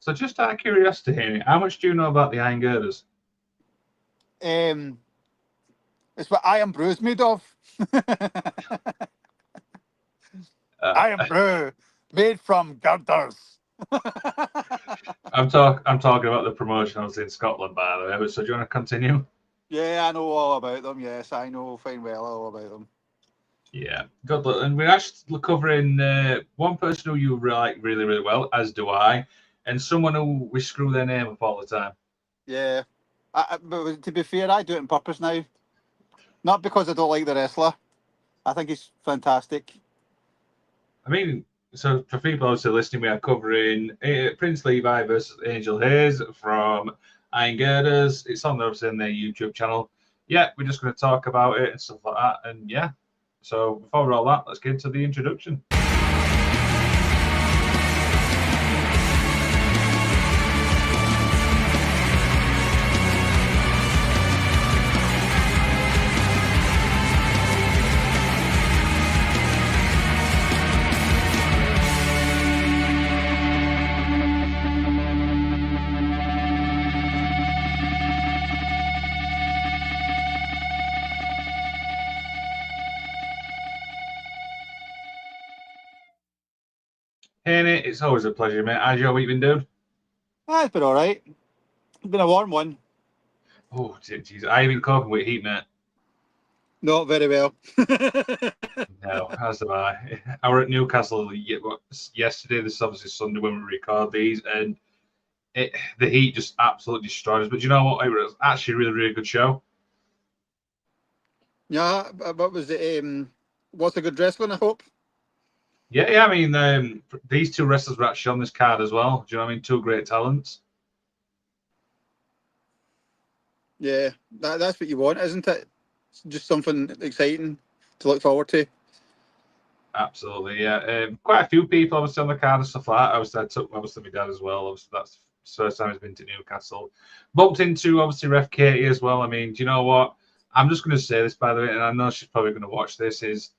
So just out of curiosity, Henry, how much do you know about the Iron Girders? It's what Iron Brew's made of. Iron Brew, made from girders. I'm talking about the promotion I was in Scotland, by the way. So do you want to continue? Yeah, I know all about them. Yes, I know fine well all about them. Yeah, good luck. And we're actually covering one person who you like really, really well, as do I, and someone who we screw their name up all the time. Yeah, but to be fair, I do it on purpose now. Not because I don't like the wrestler. I think he's fantastic. I mean, so for people obviously listening, we are covering Prince Levi versus Angel Hayze from Iron Girders. It's on obviously in their YouTube channel. Yeah, we're just going to talk about it and stuff like that. And yeah, so before we roll that, let's get into the introduction. Henny, it's always a pleasure, mate. How's your week been doing? It's been all right. It's been a warm one. Oh, jeez. I ain't been coping with heat, mate. Not very well. No, as do I. I were at Newcastle yesterday. This is obviously Sunday when we record these, and the heat just absolutely destroyed us. But you know what? It was actually a really, really good show. Yeah, what was it? What's a good wrestling, I hope? Yeah. I mean, these two wrestlers were actually on this card as well. Do you know what I mean? Two great talents. Yeah, that's what you want, isn't it? It's just something exciting to look forward to. Absolutely, yeah. Quite a few people obviously on the card and stuff like that. I took obviously my dad as well. Obviously, that's the first time he's been to Newcastle. Bumped into obviously Ref Katie as well. I mean, do you know what? I'm just going to say this, by the way, and I know she's probably going to watch this, is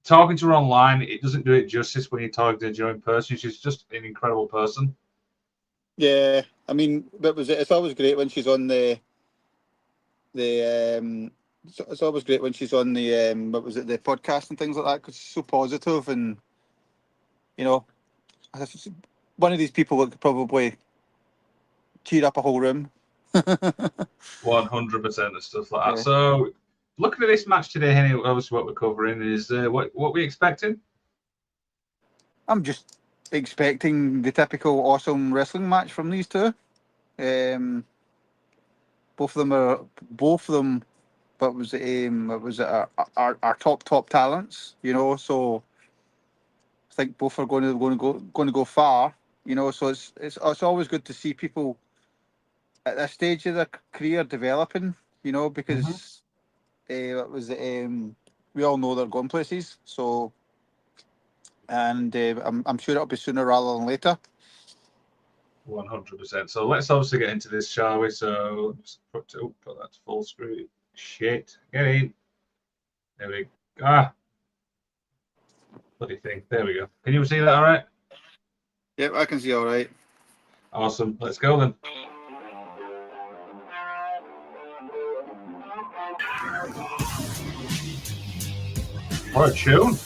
talking to her online, it doesn't do it justice when you're talking to her in person. She's just an incredible person. Yeah, I mean, what was it? It's always great when she's on it's always great when she's on the what was it, the podcast and things like that, because she's so positive and, you know, one of these people that could probably cheer up a whole room. 100% of stuff like that. Yeah. So, looking at this match today, Henry, obviously what we're covering is what we expecting. I'm just expecting the typical awesome wrestling match from these two. Both of them. What was it? Our top talents, you know. So I think both are going to go far, you know. So it's always good to see people at this stage of their career developing, you know, because we all know they're going places. So, and I'm sure it'll be sooner rather than later. 100%. So let's obviously get into this, shall we? So just put that to full screen. Shit, get in. There we go. Bloody thing. There we go. Can you see that all right? Yep, I can see all right. Awesome. Let's go then. What a tune.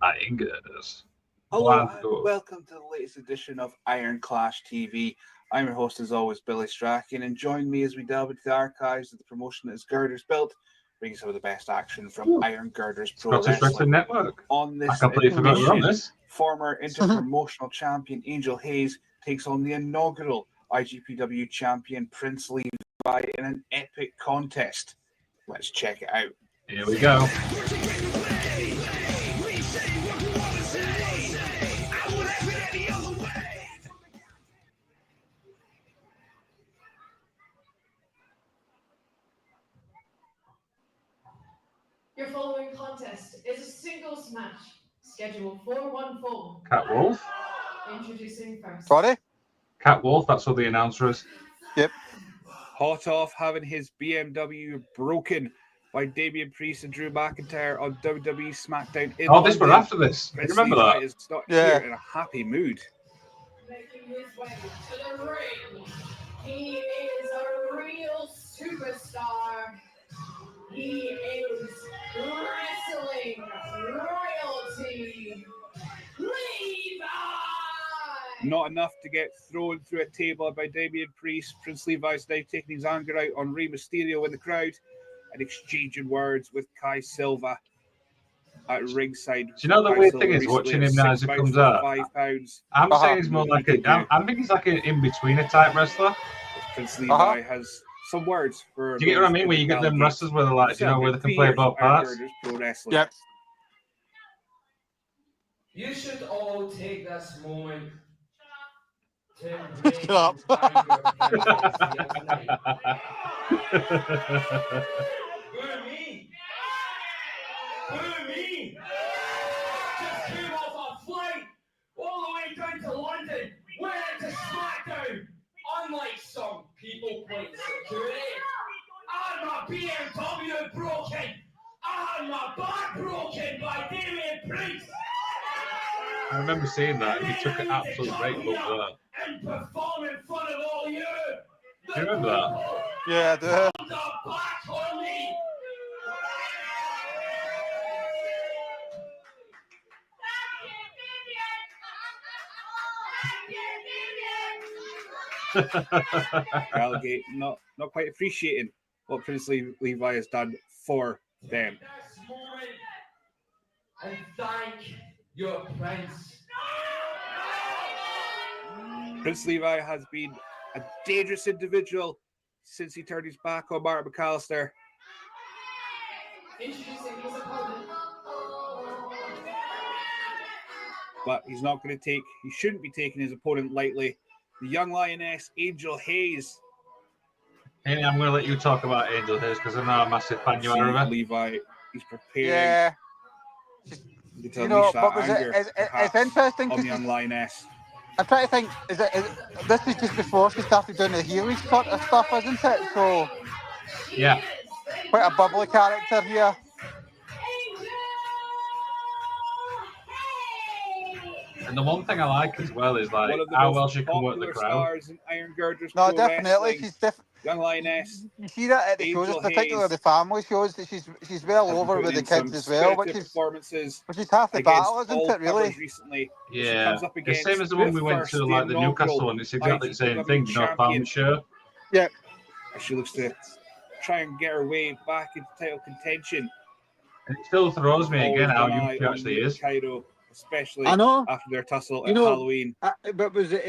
Iron Girders. Hello and welcome to the latest edition of Iron Clash TV. I'm your host as always, Billy Strachan, and join me as we delve into the archives of the promotion that is Girders built, bringing some of the best action from Iron Girders Pro Wrestling Network. On this I completely forgot we were on this. Former interpromotional champion Angel Hayze takes on the inaugural IGPW champion Prince Levi in an epic contest. Let's check it out. Here we go. Your following contest is a singles match, scheduled 4-1-4. Cat Wolf. Introducing first. Sorry? Cat Wolf, that's what the announcer is. Yep. hot off having his BMW broken by Damian Priest and Drew McIntyre on WWE SmackDown in Oh, this London. were after this. Prince Remember Levi that? is not Yeah. here in a happy mood. Making his way to the ring. He is a real superstar. He is wrestling royalty. Levi! Not enough to get thrown through a table by Damian Priest. Prince Levi's now taking his anger out on Rey Mysterio in the crowd and exchanging words with Kai Silva at ringside. Do you know the Kai weird Silva thing is recently watching had him now 6 as it bouts comes for out? £5. I'm saying he's more He like could do. I think he's like an in-betweener type wrestler. Prince Levi has some words for. Do you get what I those mean? in Where the you get them Gallagher. wrestlers where they're like, you know, where they can play both parts. Pro Wrestling. Yep. You should all take this moment to embrace Shut up. and your presence here tonight. Boo me! Boo me! Just came off a flight all the way down to London, went into SmackDown. Unlike some people playing security, I had my BMW broken. I had my back broken by Damian Priest. I remember seeing that. He took an absolute great bump there. And perform in front of all you. Do you remember that? Yeah, I do. The back on me. Allegate not quite appreciating what Prince Levi has done for them. This moment and thank your prince. Prince Levi has been a dangerous individual since he turned his back on Martin McAllister. Introducing his opponent. But he's not going to he shouldn't be taking his opponent lightly. The young lioness, Angel Hayze. Andy, I'm going to let you talk about Angel Hayze because I know how massive fan you are of her. Levi, he's preparing. Yeah. To You know, unleash that but anger, it's interesting on the because young lioness. I'm trying to think, this is just before she started doing the heelish sort of stuff, isn't it? So, Yeah. quite a bubbly character here. And the one thing I like as well is like One of the how most well she can work the popular crowd. stars in Iron Girders No, Pro definitely. Wrestling. She's Young lioness. You see that at the Angel shows, particularly Hayze the family shows, that she's well has over been with the putting in kids some as well, which spirited is performances half the against battle, isn't all it? Really. covers recently. She Yeah. comes up The against same as the one we went first, to, like the Newcastle one. It's exactly the same IGPW thing, you know, champion. family show. Yeah. She looks to try and get her way back into title contention. And it still throws me again Always how got an young eye she on actually Nick is. Cairo, especially I know. after their tussle You at know, Halloween. But was it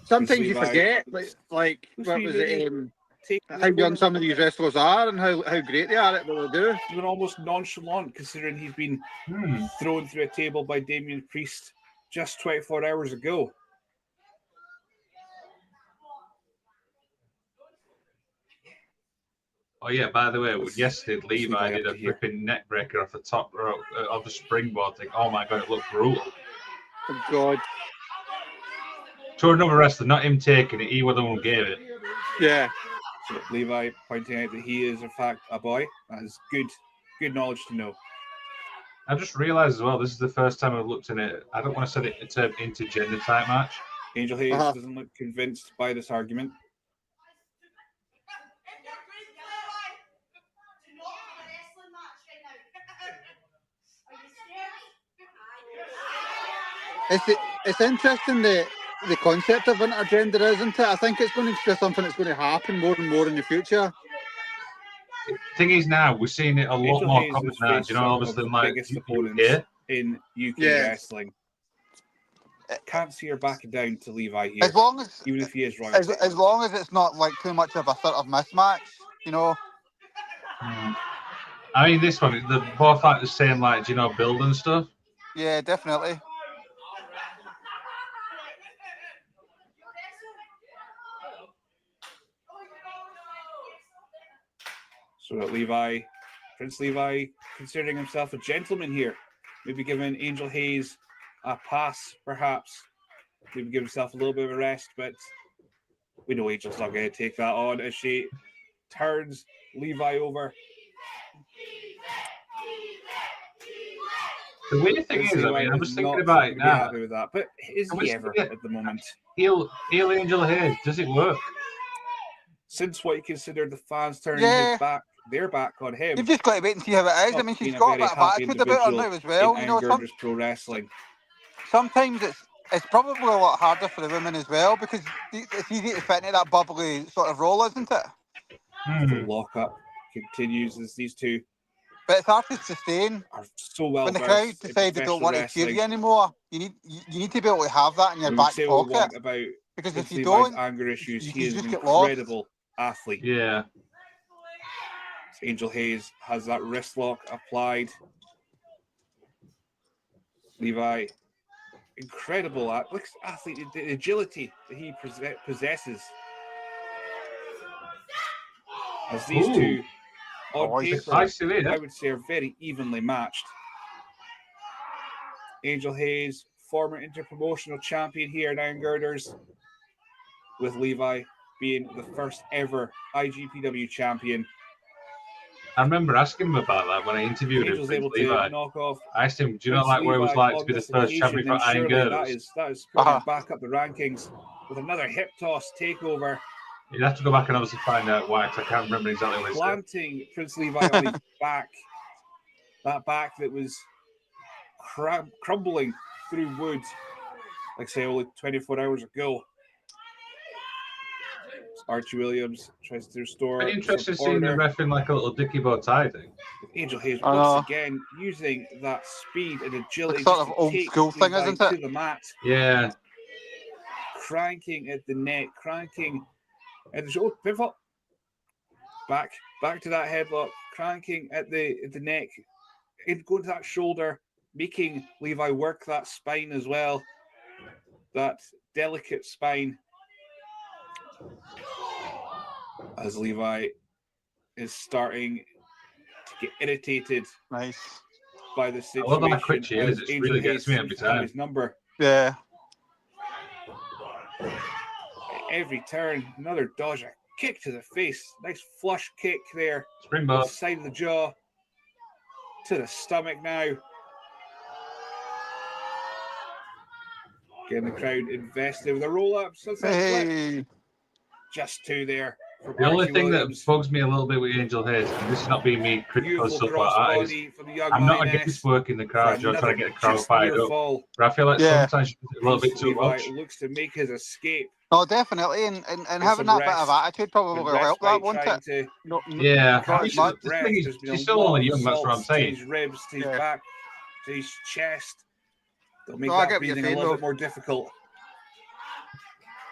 sometimes you Levi, forget like what was it how young some of these wrestlers are and how great they are at what they do. He's been almost nonchalant considering he's been thrown through a table by Damian Priest just 24 hours ago. Oh yeah, by the way, yesterday Levi did a up to here. flipping neck breaker off the top rope of the springboard thing. Oh my god, it looked brutal. Oh God. To another wrestler, not him taking it, he was the one who gave it. Yeah. So Levi pointing out that he is in fact a boy. That is good knowledge to know. I just realised as well, this is the first time I've looked in it. I don't want to say it a term intergender type match. Angel Hayze doesn't look convinced by this argument. It's interesting the concept of intergender, isn't it? I think it's going to be something that's going to happen more and more in the future. The thing is now, we're seeing it a lot Angel more Hayze common has now. Do faced you know, some obviously, of the like biggest UK. opponents in UK Yeah. wrestling. Can't see her backing down to Levi here, As long as even if he is royalty. as long as it's not like too much of a sort of mismatch, you know. I mean, this one, they're both like the same, like, you know, build and stuff. Yeah, definitely. So that Prince Levi, considering himself a gentleman here, maybe giving Angel Hayze a pass, perhaps. Maybe give himself a little bit of a rest, but We know Angel's not going to take that on as she turns Levi over. The weird thing is, I mean, I was thinking about it now. Happy with that, but is he ever at the moment? Heel Angel Hayze, does it work? Since what you consider the fans turning their back on him, You've just got to wait and see how it is. I mean, she's got a bit of attitude about her now as well. You know, pro wrestling. Sometimes it's probably a lot harder for the women as well because it's easy to fit into that bubbly sort of role, isn't it? The lockup continues as these two. But it's hard to sustain. Are so well when the crowd decide they don't want to cheer you anymore, you need to be able to have that in your back pocket. Because if you don't, anger issues, he is an incredible athlete. Yeah. Angel Hayze has that wrist lock applied. Levi, incredible athlete, the agility that he possesses. As these two, on paper, I would say are very evenly matched. Angel Hayze, former interpromotional champion here at Iron Girders, with Levi being the first ever IGPW champion. I remember asking him about that when I interviewed him. Able Levi. to knock off. I asked him, do you know like what it was like to be the first champion for Iron Girders? That is putting back up the rankings with another hip toss takeover. You'd have to go back and obviously find out why, because I can't remember exactly what it said. Planting Prince Levi on his back. That back that was crumbling through wood, like say only 24 hours ago. Archie Williams tries to restore. Very interesting seeing the ref in like a little dicky bow tie thing. Angel Hayze once again using that speed and agility. Sort of old school thing, isn't it? To the mat. Yeah. Cranking at the neck, cranking at the shoulder, pivot. Back to that headlock, cranking at the neck, and going to that shoulder, making Levi work that spine as well. That delicate spine. As Levi is starting to get irritated by the situation. I love how quick she is. It really gets me every time. His number. Yeah. Every turn, another dodge, a kick to the face. Nice flush kick there. Springboard. Side of the jaw. To the stomach now. Getting the crowd invested with a roll-up. Hey. Just two there. The only thing that bugs me a little bit with Angel Hayze, and this is not being me critical of stuff like that, is I'm not against working the crowd, you're trying to get the crowd fired up. But I feel like sometimes she's a little bit too much. Looks to make his escape. Oh, definitely, and having that bit of attitude probably will help that, won't it? She's still only young, that's what I'm saying. To his ribs, to his back, to his chest. They'll make that breathing a little bit more difficult.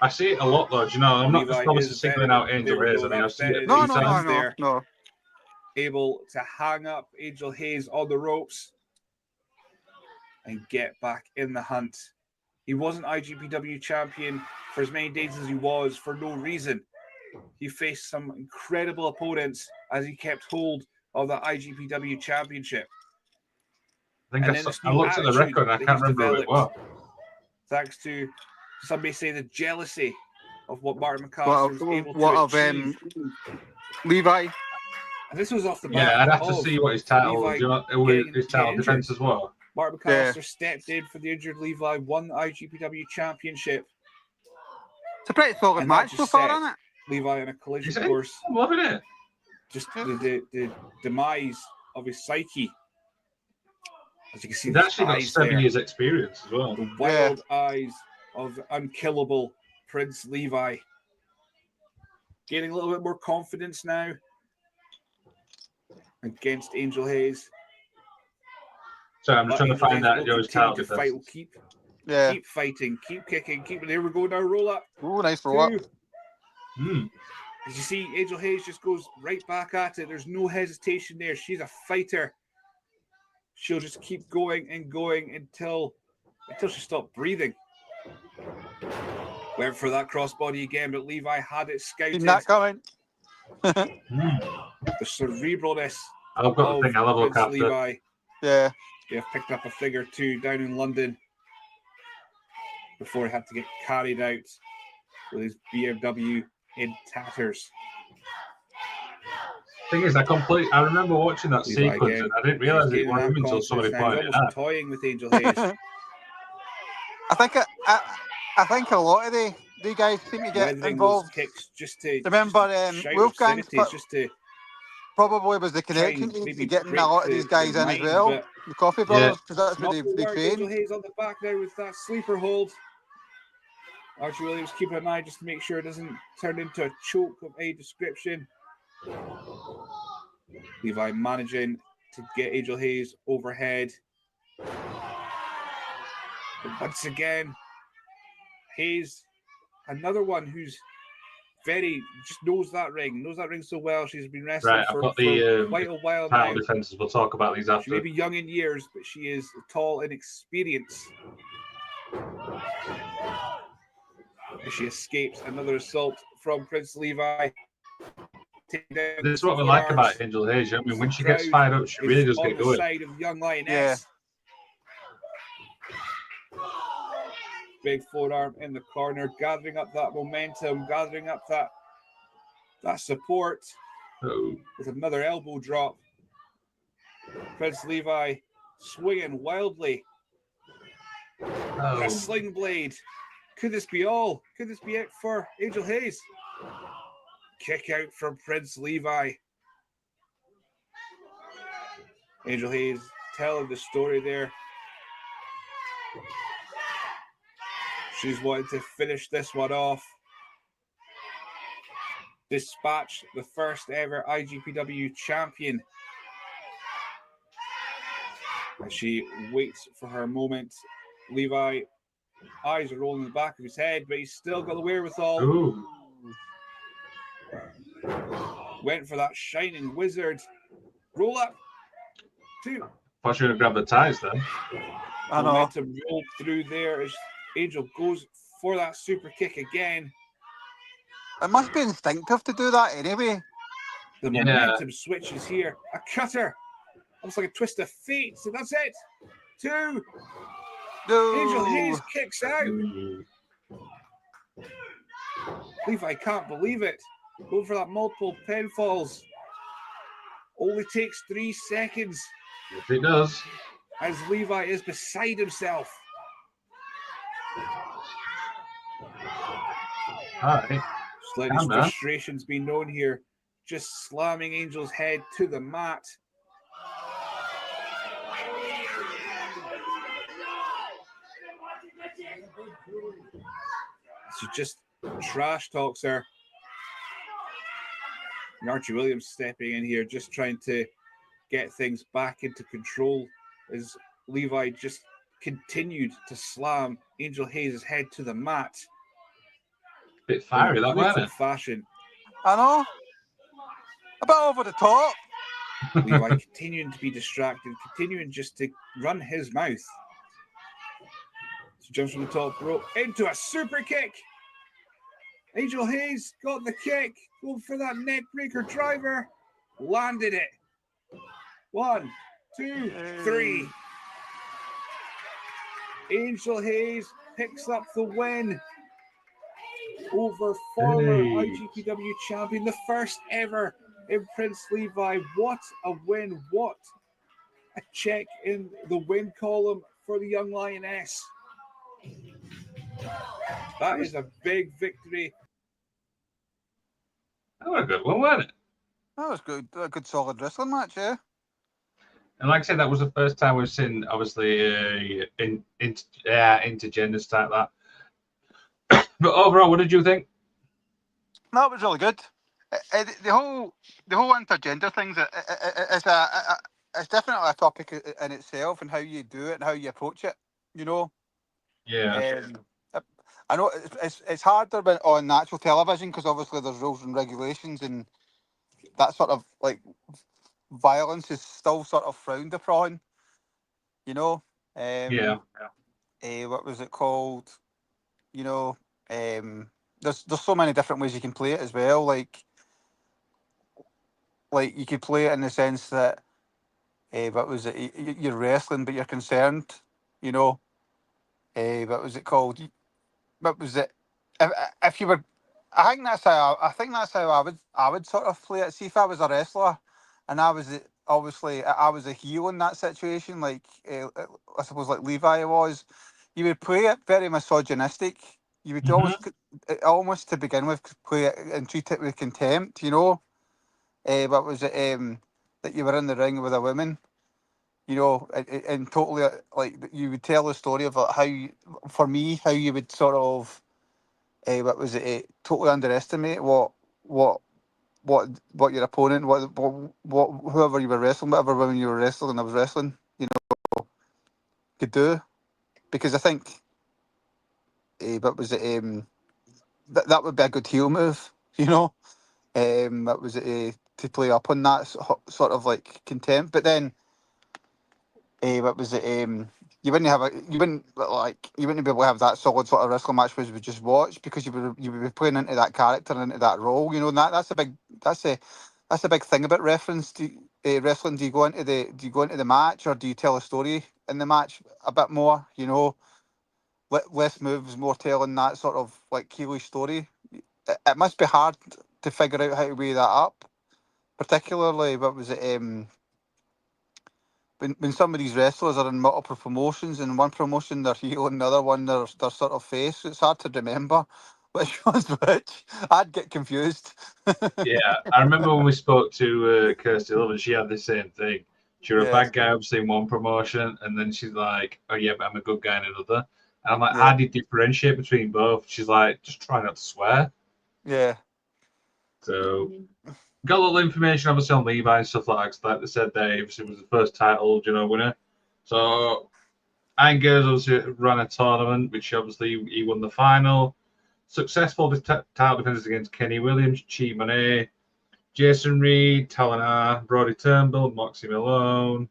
I see it a lot, though. Do you know, I'm not just obviously singling out Angel Hayze. I mean, I've seen it a few times. No. Able to hang up Angel Hayze on the ropes and get back in the hunt. He wasn't IGPW champion for as many days as he was for no reason. He faced some incredible opponents as he kept hold of the IGPW championship. I think I looked at the record and I can't remember who it was. Thanks to, some may say, the jealousy of what Martin McAllister was able to achieve. Levi. And this was off the back. Yeah, I'd have to see what his title was. His title defense as well. Martin McAllister stepped in for the injured Levi, won the IGPW championship. It's a pretty solid match so far, isn't it? Levi on a collision course. I'm loving it. Just the demise of his psyche. As you can see, he's actually got 7 years experience as well. The wild eyes of the unkillable Prince Levi. Gaining a little bit more confidence now against Angel Hayze. So I'm just trying to find out Joe's title defense. Keep fighting, keep kicking, there we go now, roll up. Oh, nice roll up. As you see, Angel Hayze just goes right back at it. There's no hesitation there. She's a fighter. She'll just keep going and going until she stopped breathing. Went for that crossbody again, but Levi had it scouted. Not coming. The cerebralness. I've got the thing. I love look after. Levi. Yeah. They have picked up a thing or two down in London before he had to get carried out with his BMW in tatters. Thing is, I remember watching that Levi sequence again. and I didn't He's realise it gaining was that him until confidence somebody now. He's pointed it almost out. toying with Angel Hayze. I think a lot of the guys seem to get Weathering those involved. kicks just to Remember, shout Wolfgang's obscenities, just to probably was the try connection and to maybe getting break a lot of the these guys in as mind, well. but The Coffee Yeah. Brothers, because that's not where going to they work. Angel trained. Hayze on the back now with that sleeper hold. Archie Williams keeping an eye just to make sure it doesn't turn into a choke of a description. Levi managing to get Angel Hayze overhead. But once again, Hayze, another one who's just knows that ring so well. She's been wrestling Right, I've for got the quite a while now. title defenses. We'll talk about these She after. may be young in years, but she is tall in experience. As she escapes another assault from Prince Levi. This is what we like about Angel Hayze. I mean, when she gets fired up, she really does on get the going. side of young Lioness. Yeah. Big forearm in the corner, gathering up that momentum, gathering up that support. Oh. With another elbow drop. Prince Levi swinging wildly. Oh. A sling blade. Could this be all? Could this be it for Angel Hayze? Kick out from Prince Levi. Angel Hayze telling the story there. She's wanting to finish this one off. Dispatch the first ever IGPW champion. As she waits for her moment. Levi, eyes are rolling in the back of his head, but he's still got the wherewithal. Ooh. Went for that shining wizard. Roll up. 2. Thought you were going to grab the ties then. I know. Momentum rolled through there as Angel goes for that super kick again. It must be instinctive to do that anyway. The momentum switches here. A cutter. Almost like a twist of fate. So that's it. 2. No. Angel Hayze kicks out. Levi can't believe it. Going for that multiple pinfalls. Only takes 3 seconds. Yes, it does. As Levi is beside himself. All right. Slightly frustration's been known here. Just slamming Angel's head to the mat. She just trash talks her. And Archie Williams stepping in here, just trying to get things back into control as Levi just continued to slam Angel Hayze's head to the mat. Bit fiery, that wasn't it? Fashion. I know. A bit over the top. Levi continuing to be distracted, continuing just to run his mouth. So jumps from the top rope into a super kick. Angel Hayze got the kick, going for that neck breaker driver, landed it. 1, 2, 3. Angel Hayze picks up the win over former IGPW champion, the first ever in Prince Levi. What a win! What a check in the win column for the young Lioness. That is a big victory. That was a good one, wasn't it? That was good. A good solid wrestling match, yeah. And like I said, that was the first time we've seen, obviously, intergenders type that. But overall, what did you think? That was really good. The whole intergender things it's definitely a topic in itself, and how you do it and how you approach it. You know. Yeah. I know it's harder on natural television because obviously there's rules and regulations, and that sort of like violence is still sort of frowned upon. You know. What was it called? You know. There's so many different ways you can play it as well. Like you could play it in the sense that, what was it? You're wrestling, but you're concerned. You know. What was it called? What was it? if you were, I think that's how I would sort of play it. See, if I was a wrestler, and I was obviously I was a heel in that situation, like I suppose like Levi was, you would play it very misogynistic. You would almost to begin with play it and treat it with contempt, you know. But was it that you were in the ring with a woman, you know, and totally like you would tell the story of like, how you, for me, how you would sort of what was it? Totally underestimate what your opponent, what whoever you were wrestling, whatever women you were wrestling, and I was wrestling, you know, could do, because I think, what was it? That would be a good heel move, you know. That was it to play up on that sort of like contempt, but then, what was it? You wouldn't be able to have that solid sort of wrestling match where you would just watch, because you would be playing into that character and into that role, you know. And that's a big thing about reference to wrestling. Do you go into the match, or do you tell a story in the match a bit more? You know, less moves, more telling that sort of like Keeley story. It must be hard to figure out how to weigh that up, particularly what was it? When some of these wrestlers are in multiple promotions, and one promotion they're heel and the other one they're sort of face, it's hard to remember which one's which. I'd get confused. Yeah, I remember when we spoke to Kirsty Love, and she had the same thing. She was a bad guy, obviously, in one promotion, and then she's like, "Oh yeah, but I'm a good guy in another." And I'm like, "How do you differentiate between both?" She's like, "Just try not to swear." Yeah. So got a little information obviously on Levi and stuff like that. Like they said, there obviously was the first title, winner. So Iron Gears obviously ran a tournament, which obviously he won the final. Successful title defenses against Kenny Williams, Cheat Monet, Jason Reed, Talon Brody Turnbull, Moxie Malone,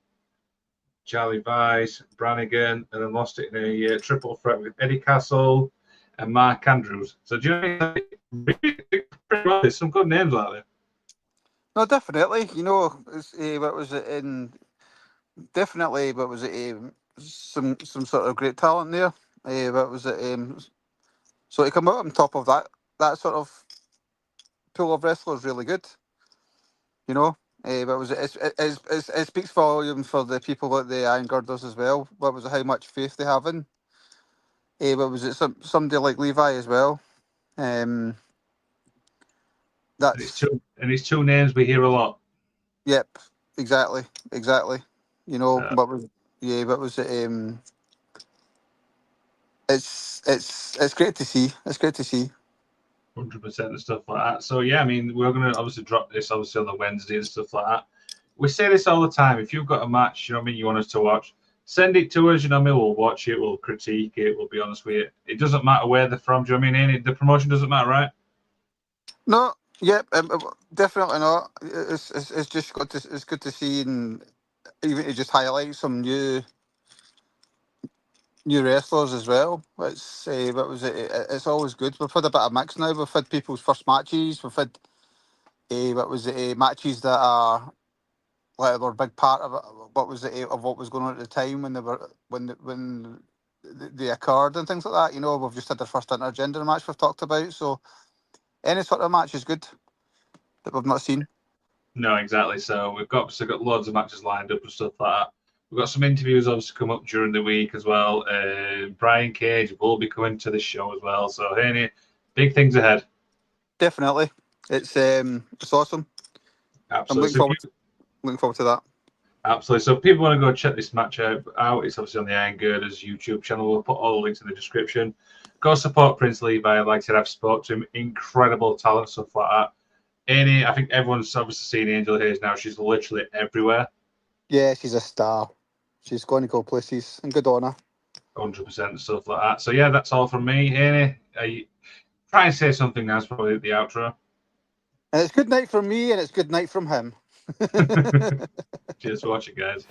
Charlie Vice, Brannigan, and then lost it in a triple threat with Eddie Castle and Mark Andrews. So do you know, there's some good names out there. No, definitely. You know, it's, what was it in? Definitely, what was it? Some sort of great talent there. What was it? So to come out on top of that sort of pool of wrestlers, really good. You know, what was it? It speaks volumes for the people at the Iron Girders as well. What was it? How much faith they have in. What was it? Somebody like Levi as well. That's it's two names we hear a lot. Yep, exactly. You know, what was it? It's great to see. It's great to see. 100% and stuff like that. So yeah, I mean, we're going to obviously drop this obviously on the Wednesday and stuff like that. We say this all the time. If you've got a match, you want us to watch, send it to us. We'll watch it, we'll critique it, we'll be honest with you. It doesn't matter where they're from. Do you know what I mean? The promotion doesn't matter, right? No, yep, definitely not. It's just it's good to see, and even to just highlight some new wrestlers as well. Let's say, what was it? It's always good. We've had a bit of mix now. We've had people's first matches. We've had what was it? Matches that are like were a big part of it. What was it of what was going on at the time when they occurred and things like that. You know, we've just had our first intergender match we've talked about. So any sort of match is good that we've not seen. No, exactly. So we've got loads of matches lined up and stuff like that. We've got some interviews obviously come up during the week as well. Brian Cage will be coming to the show as well. So Haney, big things ahead. Definitely, it's awesome. Absolutely. I'm looking forward to that. Absolutely. So if people want to go check this match out, it's obviously on the Iron Girders YouTube channel. We'll put all the links in the description. Go support Prince Levi. Like I said, I've spoke to him. Incredible talent, stuff like that. I think everyone's obviously seen Angel Hayze now. She's literally everywhere. Yeah, she's a star. She's going to go places, and good on her. 100% stuff like that. So yeah, that's all from me. Haney, try and say something nice probably at the outro. And it's good night from me, and it's good night from him. Cheers for watching, guys.